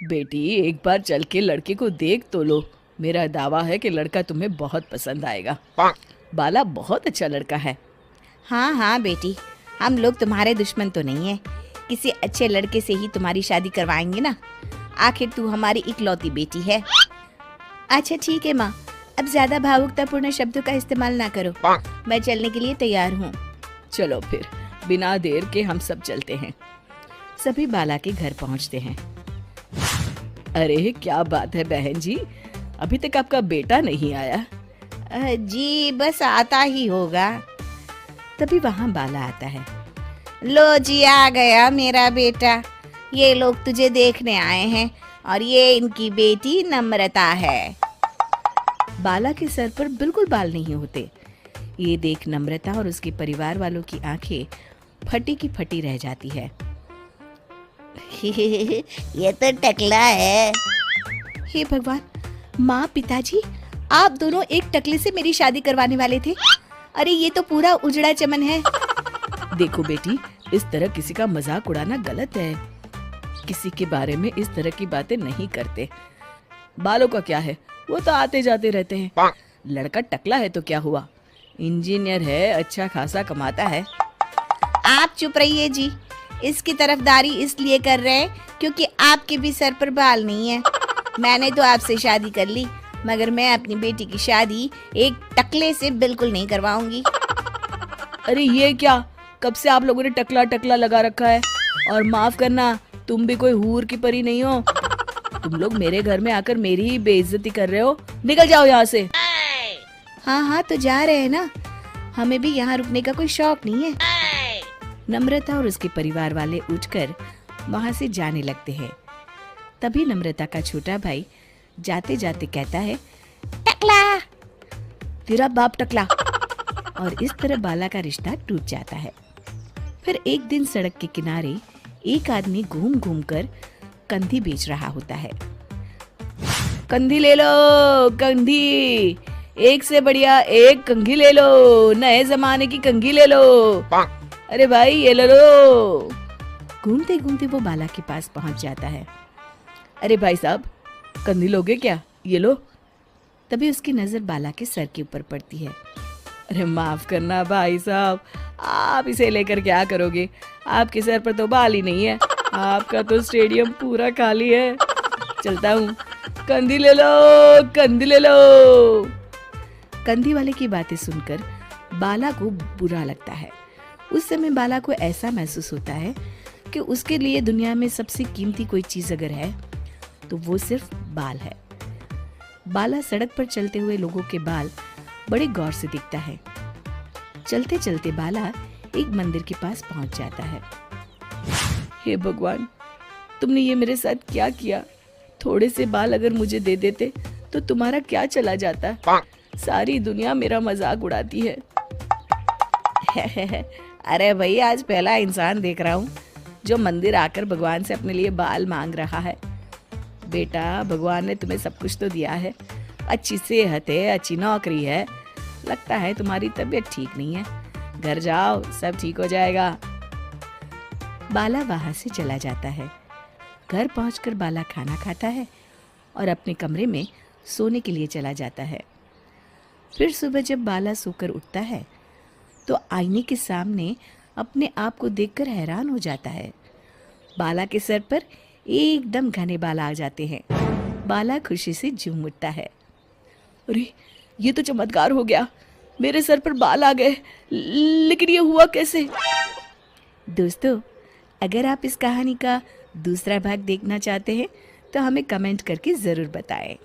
बेटी एक बार चल के लड़के को देख तो लो। मेरा दावा है कि लड़का तुम्हें बहुत पसंद आएगा। बाला बहुत अच्छा लड़का है। हाँ हाँ बेटी, हम लोग तुम्हारे दुश्मन तो नहीं है। किसी अच्छे लड़के से ही तुम्हारी शादी करवाएंगे ना। आखिर तू हमारी इकलौती बेटी है। अच्छा ठीक है माँ, अब ज्यादा भावुकतापूर्ण शब्दों का इस्तेमाल ना करो। मैं चलने के लिए तैयार हूँ। चलो फिर बिना देर के हम सब चलते हैं। सभी बाला के घर पहुँचते हैं। अरे क्या बात है बहन जी, अभी तक आपका बेटा नहीं आया? जी बस आता ही होगा। तभी वहाँ बाला आता है। लो जी आ गया मेरा बेटा। ये लोग तुझे देखने आए हैं और ये इनकी बेटी नम्रता है। बाला के सर पर बिल्कुल बाल नहीं होते। ये देख नम्रता और उसके परिवार वालों की आंखें फटी की फटी रह जाती है। ये तो टकला है। हे भगवान, माँ पिताजी आप दोनों एक टकले से मेरी शादी करवाने वाले थे। अरे ये तो पूरा उजड़ा चमन है। देखो बेटी, इस तरह किसी का मजाक उड़ाना गलत है। किसी के बारे में इस तरह की बातें नहीं करते। बालों का क्या है, वो तो आते जाते रहते हैं। लड़का टकला है तो क्या हुआ, इंजीनियर है, अच्छा खासा कमाता है। आप चुप रहिए जी। इसकी तरफदारी इसलिए कर रहे हैं क्योंकि आपके भी सर पर बाल नहीं है। मैंने तो आपसे शादी कर ली, मगर मैं अपनी बेटी की शादी एक टकले से बिल्कुल नहीं करवाऊंगी। अरे ये क्या, कब से आप लोगों ने टकला टकला लगा रखा है? और माफ करना, तुम भी कोई हूर की परी नहीं हो। तुम लोग मेरे घर में आकर मेरी ही बेइज्जती कर रहे हो। निकल जाओ यहाँ से। हाँ हाँ तो जा रहे हैं ना, हमें भी यहाँ रुकने का कोई शौक नहीं है। नम्रता और उसके परिवार वाले उठकर वहाँ से जाने लगते हैं। तभी नम्रता का छोटा भाई जाते जाते कहता है, टकला, तेरा बाप टकला। और इस तरह बाला का रिश्ता टूट जाता है। फिर एक दिन सड़क के किनारे एक आदमी घूम घूम कर कंधी बेच रहा होता है। कंधी ले लो, कंधी, एक से बढ़िया एक कंघी ले लो, नए जमाने की कंघी ले लो। अरे भाई ये ले लो। घूमते घूमते वो बाला के पास पहुंच जाता है। अरे भाई साहब, कंधी लोगे क्या? ये लो। तभी उसकी नजर बाला के सर के ऊपर पड़ती है। अरे माफ करना भाई साहब, आप इसे लेकर क्या करोगे? आपके सर पर तो बाल ही नहीं है। आपका तो स्टेडियम पूरा खाली है। चलता हूँ, कंधी ले लो, कंधी ले लो। कंधी वाले की बातें सुनकर बाला को बुरा लगता है। उस समय बाला को ऐसा महसूस होता है कि उसके लिए दुनिया में सबसे कीमती कोई चीज अगर है तो वो सिर्फ बाल है। बाला सड़क पर चलते हुए लोगों के बाल बड़े गौर से दिखता है। चलते चलते बाला एक मंदिर के पास पहुंच जाता है। हे भगवान, तुमने ये मेरे साथ क्या किया? थोड़े से बाल अगर मुझे दे देते तो तुम्हारा क्या चला जाता? सारी दुनिया मेरा मजाक उड़ाती है। अरे भाई, आज पहला इंसान देख रहा हूँ जो मंदिर आकर भगवान से अपने लिए बाल मांग रहा है। बेटा, भगवान ने तुम्हें सब कुछ तो दिया है, अच्छी सेहत है, अच्छी नौकरी है, लगता है तुम्हारी तबीयत ठीक नहीं है। घर जाओ, सब ठीक हो जाएगा। बाला वहां से चला जाता है। घर पहुंचकर बाला खाना खाता है और अपने कमरे में सोने के लिए चला जाता है। फिर सुबह जब बाला सोकर उठता है तो आईने के सामने अपने आप को देखकर हैरान हो जाता है। बाला के सर पर एकदम घने बाल आ जाते हैं। बाला खुशी से झूम उठता है। अरे ये तो चमत्कार हो गया, मेरे सर पर बाल आ गए। लेकिन ये हुआ कैसे? दोस्तों, अगर आप इस कहानी का दूसरा भाग देखना चाहते हैं तो हमें कमेंट करके ज़रूर बताएं।